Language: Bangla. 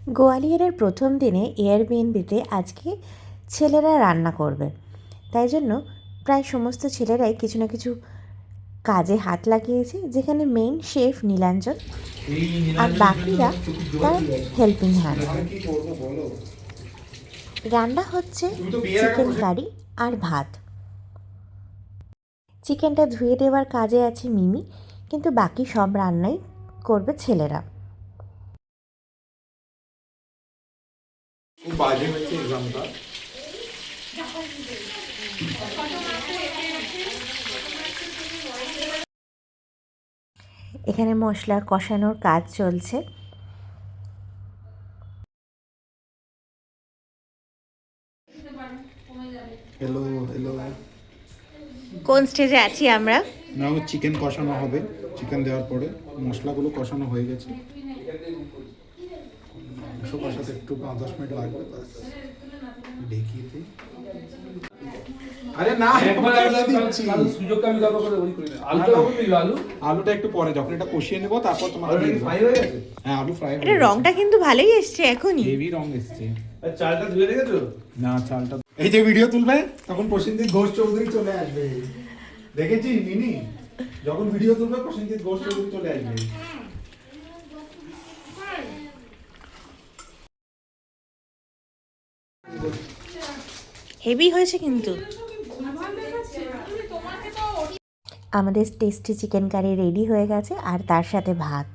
গোয়ালিয়রের প্রথম দিনে এয়ারবিএনবিতে আজকে ছেলেরা রান্না করবে, তাই জন্য প্রায় সমস্ত ছেলেরাই কিছু না কিছু কাজে হাত লাগিয়েছে, যেখানে মেইন শেফ নীলাঞ্জন আর বাকিরা তার হেল্পিং হ্যান্ড। রান্না হচ্ছে চিকেন কারি আর ভাত। চিকেনটা ধুয়ে দেওয়ার কাজে আছে মিমি, কিন্তু বাকি সব রান্নাই করবে ছেলেরা। খুব বাজে হয়েছে এক্সামটা। এখানে মশলা কষানোর কাজ চলছে। হ্যালো হ্যালো, কোন স্টেজে আছি আমরা? নাও চিকেন কষানো হবে। চিকেন দেওয়ার পরে মশলাগুলো কষানো হয়ে গেছে। মাংস কষাতে একটু 5-10 মিনিট লাগবে, বাস ঢেকে দিই। আরে না, একবার দিচ্ছি সুযোগটা আমি দাও করে ওই করে না। আলুটা হবে আলু, আলুটা একটু পরে যখন এটা কষিয়ে নেব তারপর তোমাকে দিয়ে দেব। ফ্রাই হয়ে গেছে? হ্যাঁ, আলু ফ্রাই হয়ে গেছে। এটা রংটা কিন্তু ভালোই এসছে এখনই। হেভি রং এসছে। আর চালটা ধুয়ে রেখেছো? না, চালটা এই যে ভিডিও তুলবে তখন প্রসেনজিৎ ঘোষ চৌধুরী চলে আসবে। দেখেছিস মিনি? যখন ভিডিও তুলবে প্রসেনজিৎ ঘোষ চৌধুরী চলে আসবে। হেভি হয়েছে কিন্তু। আমাদের টেস্টি চিকেন কারি রেডি হয়ে গেছে, আর তার সাথে ভাত।